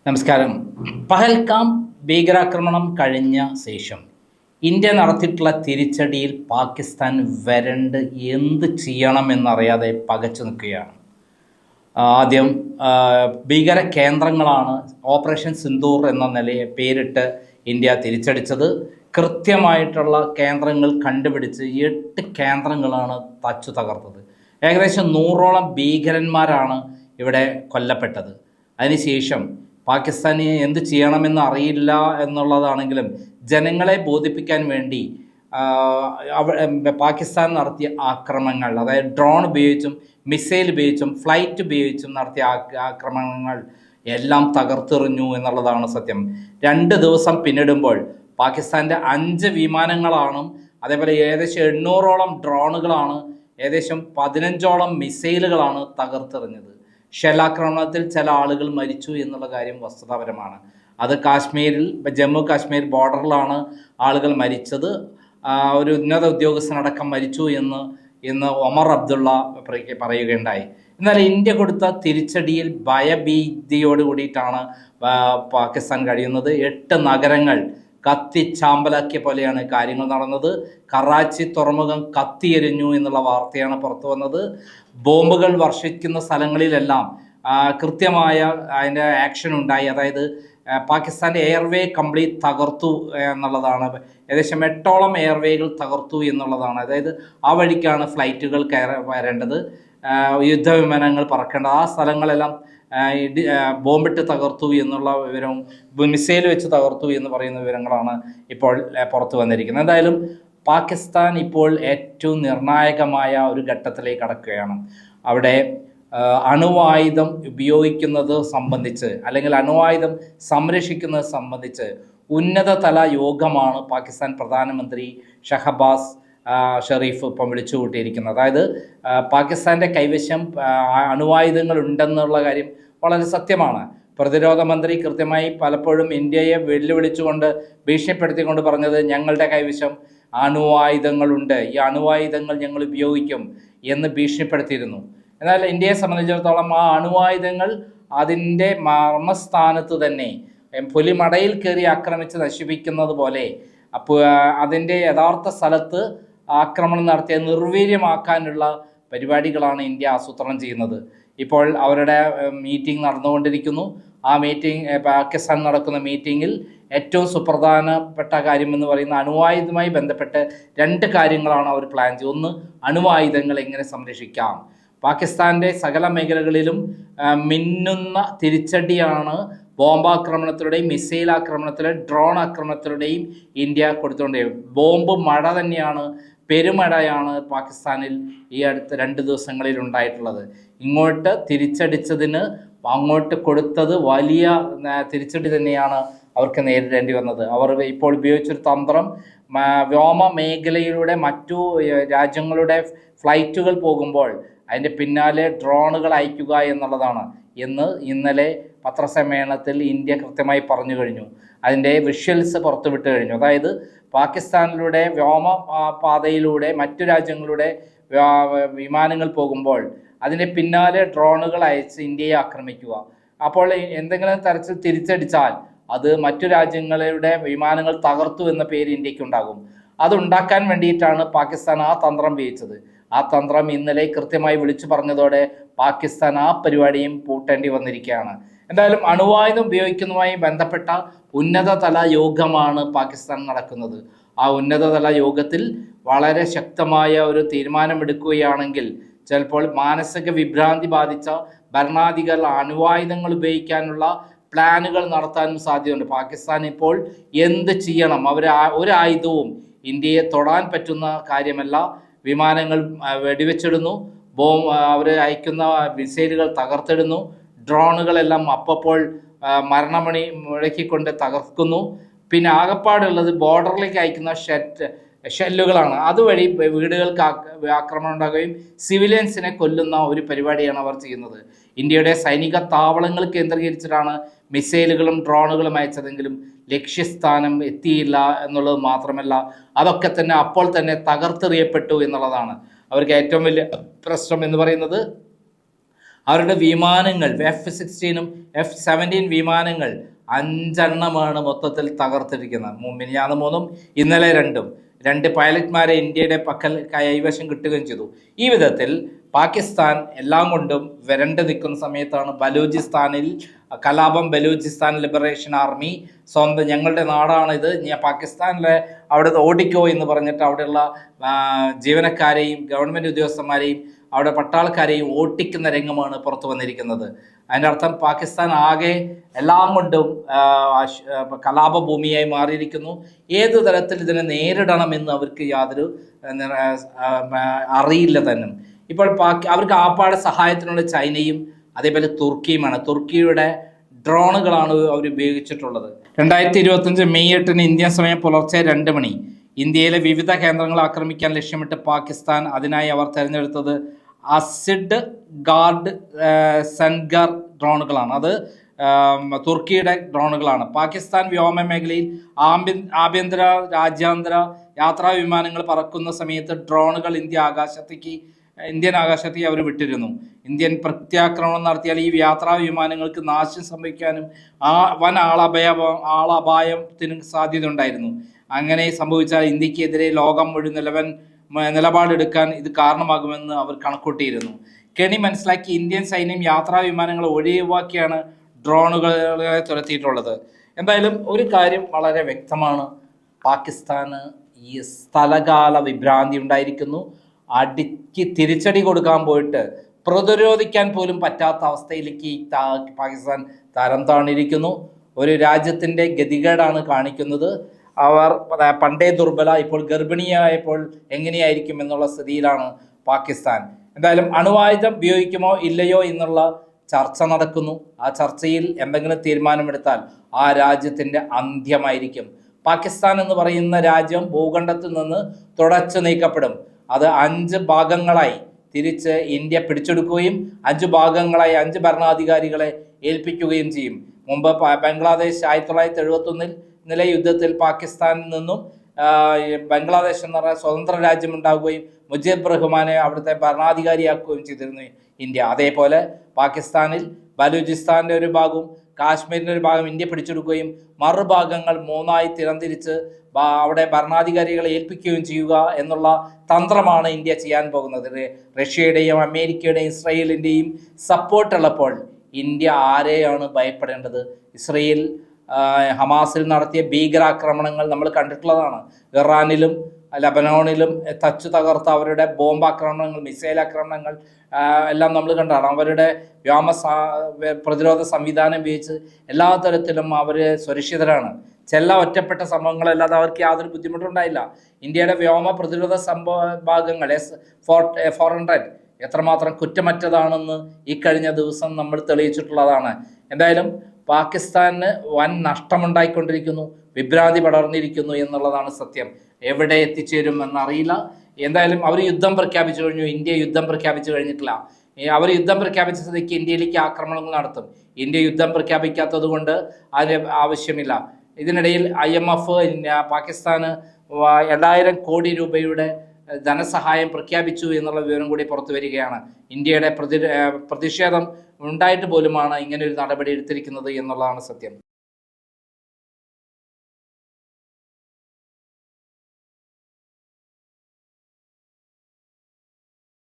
നമസ്കാരം. പഹൽഗാം ഭീകരാക്രമണം കഴിഞ്ഞ ശേഷം ഇന്ത്യ നടത്തിയിട്ടുള്ള തിരിച്ചടിയിൽ പാകിസ്ഥാൻ വരണ്ട് എന്ത് ചെയ്യണമെന്നറിയാതെ പകച്ചു നിൽക്കുകയാണ്. ആദ്യം ഭീകര കേന്ദ്രങ്ങളാണ് ഓപ്പറേഷൻ സിന്ദൂർ എന്ന നിലയെ പേരിട്ട് ഇന്ത്യ തിരിച്ചടിച്ചത്. കൃത്യമായിട്ടുള്ള കേന്ദ്രങ്ങൾ കണ്ടുപിടിച്ച് 8 കേന്ദ്രങ്ങളാണ് തച്ചു തകർത്തത്. ഏകദേശം 100ഓളം ഭീകരന്മാരാണ് ഇവിടെ കൊല്ലപ്പെട്ടത്. അതിനുശേഷം പാകിസ്ഥാന് എന്ത് ചെയ്യണമെന്ന് അറിയില്ല എന്നുള്ളതാണെങ്കിലും ജനങ്ങളെ ബോധിപ്പിക്കാൻ വേണ്ടി പാകിസ്ഥാൻ നടത്തിയ ആക്രമണങ്ങൾ, അതായത് ഡ്രോൺ ഉപയോഗിച്ചും മിസൈൽ ഉപയോഗിച്ചും ഫ്ലൈറ്റ് ഉപയോഗിച്ചും നടത്തിയ ആക്രമണങ്ങൾ എല്ലാം തകർത്തെറിഞ്ഞു എന്നുള്ളതാണ് സത്യം. 2 ദിവസം പിന്നിടുമ്പോൾ പാകിസ്ഥാൻ്റെ 5 വിമാനങ്ങളാണ്, അതേപോലെ ഏകദേശം 800ഓളം ഡ്രോണുകളാണ്, ഏകദേശം 15ഓളം മിസൈലുകളാണ് തകർത്തെറിഞ്ഞത്. ഷെല്ലാക്രമണത്തിൽ ചില ആളുകൾ മരിച്ചു എന്നുള്ള കാര്യം വസ്തുതാപരമാണ്. അത് കാശ്മീരിൽ, ജമ്മു കാശ്മീർ ബോർഡറിലാണ് ആളുകൾ മരിച്ചത്. ഒരു ഉന്നത ഉദ്യോഗസ്ഥനടക്കം മരിച്ചു എന്ന് ഇന്ന് ഒമർ അബ്ദുള്ള പറയുകയുണ്ടായി. എന്നാൽ ഇന്ത്യ കൊടുത്ത തിരിച്ചടിയിൽ ഭയഭീതിയോട് കൂടിയിട്ടാണ് പാകിസ്ഥാൻ കഴിയുന്നത്. 8 നഗരങ്ങൾ കത്തിച്ചാമ്പലാക്കിയ പോലെയാണ് കാര്യങ്ങൾ നടന്നത്. കറാച്ചി തുറമുഖം കത്തിയെരിഞ്ഞു എന്നുള്ള വാർത്തയാണ് പുറത്തു വന്നത്. ബോംബുകൾ വർഷിക്കുന്ന സ്ഥലങ്ങളിലെല്ലാം കൃത്യമായ അതിൻ്റെ ആക്ഷൻ ഉണ്ടായി. അതായത് പാകിസ്ഥാൻ്റെ എയർവേ കംപ്ലീറ്റ് തകർത്തു എന്നുള്ളതാണ്. ഏകദേശം 8ഓളം എയർവേകൾ തകർത്തു എന്നുള്ളതാണ്. അതായത് ആ വഴിക്കാണ് ഫ്ലൈറ്റുകൾ വരേണ്ടത്, യുദ്ധവിമാനങ്ങൾ പറക്കേണ്ടത്. ആ സ്ഥലങ്ങളെല്ലാം ബോംബിട്ട് തകർത്തു എന്നുള്ള വിവരവും മിസൈൽ വെച്ച് തകർത്തു എന്ന് പറയുന്ന വിവരങ്ങളാണ് ഇപ്പോൾ പുറത്തു വന്നിരിക്കുന്നത്. എന്തായാലും പാകിസ്ഥാൻ ഇപ്പോൾ ഏറ്റവും നിർണായകമായ ഒരു ഘട്ടത്തിലേക്ക് കടക്കുകയാണ്. അവിടെ അണുവായുധം ഉപയോഗിക്കുന്നത് സംബന്ധിച്ച്, അല്ലെങ്കിൽ അണുവായുധം സംരക്ഷിക്കുന്നത് സംബന്ധിച്ച് ഉന്നതതല യോഗമാണ് പാകിസ്ഥാൻ പ്രധാനമന്ത്രി ഷഹബാസ് ഷെറീഫ് ഇപ്പം വിളിച്ചു കൂട്ടിയിരിക്കുന്നത്. അതായത് പാകിസ്ഥാൻ്റെ കൈവശം അണുവായുധങ്ങൾ ഉണ്ടെന്നുള്ള കാര്യം വളരെ സത്യമാണ്. പ്രതിരോധ മന്ത്രി കൃത്യമായി പലപ്പോഴും ഇന്ത്യയെ വെല്ലുവിളിച്ചുകൊണ്ട് ഭീഷണിപ്പെടുത്തിക്കൊണ്ട് പറഞ്ഞത് ഞങ്ങളുടെ കൈവശം അണുവായുധങ്ങളുണ്ട്, ഈ അണുവായുധങ്ങൾ ഞങ്ങൾ ഉപയോഗിക്കും എന്ന് ഭീഷണിപ്പെടുത്തിയിരുന്നു. എന്നാൽ ഇന്ത്യയെ സംബന്ധിച്ചിടത്തോളം ആ അണുവായുധങ്ങൾ അതിൻ്റെ മർമ്മസ്ഥാനത്ത് തന്നെ പുലിമടയിൽ കയറി ആക്രമിച്ച് നശിപ്പിക്കുന്നത് പോലെ അപ്പോൾ അതിൻ്റെ യഥാർത്ഥ സ്ഥലത്ത് ആക്രമണം നടത്തിയ നിർവീര്യമാക്കാനുള്ള പരിപാടികളാണ് ഇന്ത്യ ആസൂത്രണം ചെയ്യുന്നത്. ഇപ്പോൾ അവരുടെ മീറ്റിംഗ് നടന്നുകൊണ്ടിരിക്കുന്നു. ആ പാകിസ്ഥാൻ നടക്കുന്ന മീറ്റിങ്ങിൽ ഏറ്റവും സുപ്രധാനപ്പെട്ട കാര്യമെന്ന് പറയുന്ന അണുവായുധവുമായി ബന്ധപ്പെട്ട് 2 കാര്യങ്ങളാണ് അവർ പ്ലാൻ ചെയ്യുന്നത്. ഒന്ന്, അണുവായുധങ്ങൾ എങ്ങനെ സംരക്ഷിക്കാം. പാകിസ്ഥാൻ്റെ സകല മേഖലകളിലും മിന്നുന്ന തിരിച്ചടിയാണ് ബോംബാക്രമണത്തിലൂടെയും മിസൈൽ ആക്രമണത്തിലൂടെയും ഡ്രോൺ ആക്രമണത്തിലൂടെയും ഇന്ത്യ കൊടുത്തുകൊണ്ടിരിക്കുന്നത്. ബോംബ് മഴ തന്നെയാണ്, പെരുമഴയാണ് പാകിസ്ഥാനിൽ ഈ അടുത്ത 2 ദിവസങ്ങളിൽ ഉണ്ടായിട്ടുള്ളത്. ഇങ്ങോട്ട് തിരിച്ചടിച്ചതിന് അങ്ങോട്ട് കൊടുത്തത് വലിയ തിരിച്ചടി തന്നെയാണ് അവർക്ക് നേരിടേണ്ടി വന്നത്. അവർ ഇപ്പോൾ ഉപയോഗിച്ചൊരു തന്ത്രം വ്യോമ മേഖലയിലൂടെ മറ്റു രാജ്യങ്ങളുടെ ഫ്ലൈറ്റുകൾ പോകുമ്പോൾ അതിൻ്റെ പിന്നാലെ ഡ്രോണുകൾ അയക്കുക എന്നുള്ളതാണ്. ഇന്നലെ പത്രസമ്മേളനത്തിൽ ഇന്ത്യ കൃത്യമായി പറഞ്ഞു കഴിഞ്ഞു. അതിൻ്റെ വിഷ്വൽസ് പുറത്തുവിട്ട് കഴിഞ്ഞു. അതായത് പാകിസ്ഥാനിലൂടെ വ്യോമ പാതയിലൂടെ മറ്റു രാജ്യങ്ങളുടെ വിമാനങ്ങൾ പോകുമ്പോൾ അതിൻ്റെ പിന്നാലെ ഡ്രോണുകൾ അയച്ച് ഇന്ത്യയെ ആക്രമിക്കുക. അപ്പോൾ എന്തെങ്കിലും തരത്തിൽ തിരിച്ചടിച്ചാൽ അത് മറ്റു രാജ്യങ്ങളുടെ വിമാനങ്ങൾ തകർത്തു എന്ന പേര് ഇന്ത്യക്കുണ്ടാകും. അതുണ്ടാക്കാൻ വേണ്ടിയിട്ടാണ് പാകിസ്ഥാൻ ആ തന്ത്രം ഉപയോഗിച്ചത്. ആ തന്ത്രം ഇന്നലെ കൃത്യമായി വിളിച്ചു പറഞ്ഞതോടെ പാകിസ്ഥാൻ ആ പരിപാടിയും പൂട്ടേണ്ടി വന്നിരിക്കുകയാണ്. എന്തായാലും അണുവായുധം ഉപയോഗിക്കുന്നതുമായി ബന്ധപ്പെട്ട ഉന്നതതല യോഗമാണ് പാകിസ്ഥാൻ നടക്കുന്നത്. ആ ഉന്നതതല യോഗത്തിൽ വളരെ ശക്തമായ ഒരു തീരുമാനമെടുക്കുകയാണെങ്കിൽ ചിലപ്പോൾ മാനസിക വിഭ്രാന്തി ബാധിച്ച ഭരണാധികാരികൾ അണുവായുധങ്ങൾ ഉപയോഗിക്കാനുള്ള പ്ലാനുകൾ നടത്താനും സാധ്യതയുണ്ട്. പാകിസ്ഥാൻ ഇപ്പോൾ എന്ത് ചെയ്യണം? ഒരു ആയുധവും ഇന്ത്യയെ തൊടാൻ പറ്റുന്ന കാര്യമല്ല. വിമാനങ്ങൾ വെടിവെച്ചിടുന്നു, അവർ അയക്കുന്ന മിസൈലുകൾ തകർത്തിടുന്നു, ഡ്രോണുകളെല്ലാം അപ്പോൾ മരണമണി മുഴക്കിക്കൊണ്ട് തകർക്കുന്നു. പിന്നെ ആകപ്പാടുള്ളത് ബോർഡറിലേക്ക് അയക്കുന്ന ഷെല്ലുകളാണ്. അതുവഴി വീടുകൾക്ക് ആക്രമണം ഉണ്ടാകുകയും സിവിലിയൻസിനെ കൊല്ലുന്ന ഒരു പരിപാടിയാണ് അവർ ചെയ്യുന്നത്. ഇന്ത്യയുടെ സൈനിക താവളങ്ങൾ കേന്ദ്രീകരിച്ചിട്ടാണ് മിസൈലുകളും ഡ്രോണുകളും അയച്ചതെങ്കിലും ലക്ഷ്യസ്ഥാനം എത്തിയില്ല എന്നുള്ളത് മാത്രമല്ല, അതൊക്കെ തന്നെ അപ്പോൾ തന്നെ തകർത്തെറിയപ്പെട്ടു എന്നുള്ളതാണ് അവർക്ക് ഏറ്റവും വലിയ പ്രശ്നം എന്ന് പറയുന്നത്. അവരുടെ വിമാനങ്ങൾ F-16ഉം F-17 വിമാനങ്ങൾ 5 മൊത്തത്തിൽ തകർത്തിരിക്കുന്നത്. മിനിഞ്ഞാന്ന് 3, ഇന്നലെ 2 പൈലറ്റ്മാരെ ഇന്ത്യയുടെ പക്കൽ കൈവശം കിട്ടുകയും ചെയ്തു. ഈ വിധത്തിൽ പാകിസ്ഥാൻ എല്ലാം കൊണ്ടും വരണ്ട് നിൽക്കുന്ന സമയത്താണ് ബലൂചിസ്ഥാനിൽ കലാപം. ബലൂചിസ്ഥാൻ ലിബറേഷൻ ആർമി സ്വന്തം ഞങ്ങളുടെ നാടാണിത്, ഞാൻ പാകിസ്ഥാനിലെ അവിടെ ഓടിക്കോ എന്ന് പറഞ്ഞിട്ട് അവിടെയുള്ള ജീവനക്കാരെയും ഗവൺമെൻറ് ഉദ്യോഗസ്ഥന്മാരെയും അവിടെ പട്ടാളക്കാരെയും ഓട്ടിക്കുന്ന രംഗമാണ് പുറത്തു വന്നിരിക്കുന്നത്. അതിൻ്റെ അർത്ഥം പാകിസ്ഥാൻ ആകെ എല്ലാം കൊണ്ടും കലാപഭൂമിയായി മാറിയിരിക്കുന്നു. ഏതു തരത്തിൽ ഇതിനെ നേരിടണമെന്ന് അവർക്ക് യാതൊരു അറിയില്ല തന്നെ. ഇപ്പോൾ അവർക്ക് ആപ്പാടെ സഹായത്തിനുള്ള ചൈനയും അതേപോലെ തുർക്കിയുമാണ്. തുർക്കിയുടെ ഡ്രോണുകളാണ് അവർ ഉപയോഗിച്ചിട്ടുള്ളത്. 2025 മെയ് 8 ഇന്ത്യൻ സമയം പുലർച്ചെ 2 മണി ഇന്ത്യയിലെ വിവിധ കേന്ദ്രങ്ങൾ ആക്രമിക്കാൻ ലക്ഷ്യമിട്ട് പാകിസ്ഥാൻ അതിനായി അവർ തിരഞ്ഞെടുത്തത് അസിഡ് ഗാർഡ് സെൻഗർ ഡ്രോണുകളാണ്. അത് തുർക്കിയുടെ ഡ്രോണുകളാണ്. പാകിസ്ഥാൻ വ്യോമ മേഖലയിൽ ആഭ്യന്തര രാജ്യാന്തര യാത്രാ വിമാനങ്ങൾ പറക്കുന്ന സമയത്ത് ഡ്രോണുകൾ ഇന്ത്യൻ ആകാശത്തേക്ക് അവർ വിട്ടിരുന്നു. ഇന്ത്യൻ പ്രത്യാക്രമണം നടത്തിയാൽ ഈ യാത്രാ വിമാനങ്ങൾക്ക് നാശം സംഭവിക്കാനും വൻ ആളപായത്തിനും സാധ്യത ഉണ്ടായിരുന്നു. അങ്ങനെ സംഭവിച്ചാൽ ഇന്ത്യക്കെതിരെ ലോകം മുഴുവൻ നിലപാടെടുക്കാൻ ഇത് കാരണമാകുമെന്ന് അവർ കണക്കൂട്ടിയിരുന്നു. കെണി മനസ്സിലാക്കി ഇന്ത്യൻ സൈന്യം യാത്രാ വിമാനങ്ങൾ ഒഴിവാക്കിയാണ് ഡ്രോണുകളെ തുരത്തിയിട്ടുള്ളത്. എന്തായാലും ഒരു കാര്യം വളരെ വ്യക്തമാണ്, പാകിസ്ഥാന് ഈ സ്ഥലകാല വിഭ്രാന്തി ഉണ്ടായിരിക്കുന്നു. തിരിച്ചടി കൊടുക്കാൻ പോയിട്ട് പ്രതിരോധിക്കാൻ പോലും പറ്റാത്ത അവസ്ഥയിലേക്ക് പാകിസ്ഥാൻ തരം താണിരിക്കുന്നു. ഒരു രാജ്യത്തിൻ്റെ ഗതികേടാണ് കാണിക്കുന്നത്. അവർ പണ്ടേ ദുർബല, ഇപ്പോൾ ഗർഭിണിയായപ്പോൾ എങ്ങനെയായിരിക്കും എന്നുള്ള സ്ഥിതിയിലാണ് പാകിസ്ഥാൻ. എന്തായാലും അണുവായുധം ഉപയോഗിക്കുമോ ഇല്ലയോ എന്നുള്ള ചർച്ച നടക്കുന്നു. ആ ചർച്ചയിൽ എന്തെങ്കിലും തീരുമാനമെടുത്താൽ ആ രാജ്യത്തിൻ്റെ അന്ത്യമായിരിക്കും. പാകിസ്ഥാൻ എന്ന് പറയുന്ന രാജ്യം ഭൂഖണ്ഡത്തിൽ നിന്ന് തുടച്ചു നീക്കപ്പെടും. അത് 5 ഭാഗങ്ങളായി തിരിച്ച് ഇന്ത്യ പിടിച്ചെടുക്കുകയും 5 ഭാഗങ്ങളായി 5 ഭരണാധികാരികളെ ഏൽപ്പിക്കുകയും ചെയ്യും. മുമ്പ് ബംഗ്ലാദേശ് 1971 നില യുദ്ധത്തിൽ പാകിസ്ഥാനിൽ നിന്നും ബംഗ്ലാദേശ് എന്ന് പറഞ്ഞ സ്വതന്ത്ര രാജ്യം ഉണ്ടാവുകയും മുജീബ് റഹ്മാനെ അവിടുത്തെ ഭരണാധികാരിയാക്കുകയും ചെയ്തിരുന്നു ഇന്ത്യ. അതേപോലെ പാകിസ്ഥാനിൽ ബലൂചിസ്ഥാൻ്റെ ഒരു ഭാഗവും കാശ്മീരിൻ്റെ ഒരു ഭാഗം ഇന്ത്യ പിടിച്ചെടുക്കുകയും മറുഭാഗങ്ങൾ 3ആയി തിരംതിരിച്ച് അവിടെ ഭരണാധികാരികളെ ഏൽപ്പിക്കുകയും ചെയ്യുക എന്നുള്ള തന്ത്രമാണ് ഇന്ത്യ ചെയ്യാൻ പോകുന്നത്. റഷ്യയുടെയും അമേരിക്കയുടെയും ഇസ്രയേലിൻ്റെയും സപ്പോർട്ടുള്ളപ്പോൾ ഇന്ത്യ ആരെയാണ് ഭയപ്പെടേണ്ടത്? ഇസ്രയേൽ ഹമാസിൽ നടത്തിയ ഭീകരാക്രമണങ്ങൾ നമ്മൾ കണ്ടിട്ടുള്ളതാണ്. ഇറാനിലും ലബനോണിലും തകർത്ത അവരുടെ ബോംബാക്രമണങ്ങൾ, മിസൈൽ ആക്രമണങ്ങൾ എല്ലാം നമ്മൾ കണ്ടാണ്. അവരുടെ പ്രതിരോധ സംവിധാനം ഉപയോഗിച്ച് എല്ലാ തരത്തിലും അവർ സുരക്ഷിതരാണ്. ചില ഒറ്റപ്പെട്ട സംഭവങ്ങളല്ലാതെ അവർക്ക് യാതൊരു ബുദ്ധിമുട്ടുണ്ടായില്ല. ഇന്ത്യയുടെ വ്യോമ പ്രതിരോധ ഭാഗങ്ങൾ S-400 എത്രമാത്രം കുറ്റമറ്റതാണെന്ന് ഈ കഴിഞ്ഞ ദിവസം നമ്മൾ തെളിയിച്ചിട്ടുള്ളതാണ്. എന്തായാലും പാകിസ്ഥാന് വൻ നഷ്ടമുണ്ടായിക്കൊണ്ടിരിക്കുന്നു, വിഭ്രാന്തി പടർന്നിരിക്കുന്നു എന്നുള്ളതാണ് സത്യം. എവിടെ എത്തിച്ചേരും എന്നറിയില്ല. എന്തായാലും അവർ യുദ്ധം പ്രഖ്യാപിച്ചു കഴിഞ്ഞു. ഇന്ത്യ യുദ്ധം പ്രഖ്യാപിച്ചു കഴിഞ്ഞിട്ടില്ല. അവർ യുദ്ധം പ്രഖ്യാപിച്ച സ്ഥിതിക്ക് ഇന്ത്യയിലേക്ക് ആക്രമണങ്ങൾ നടത്തും. ഇന്ത്യ യുദ്ധം പ്രഖ്യാപിക്കാത്തത് കൊണ്ട് അതിന് ആവശ്യമില്ല. ഇതിനിടയിൽ IMF പാകിസ്ഥാന് 2000 കോടി രൂപയുടെ ധനസഹായം പ്രഖ്യാപിച്ചു എന്നുള്ള വിവരം കൂടി പുറത്തു വരികയാണ്. ഇന്ത്യയുടെ പ്രതിഷേധം ഉണ്ടായിട്ട് പോലുമാണ് ഇങ്ങനെ ഒരു നടപടി എടുത്തിരിക്കുന്നത് എന്നുള്ളതാണ് സത്യം.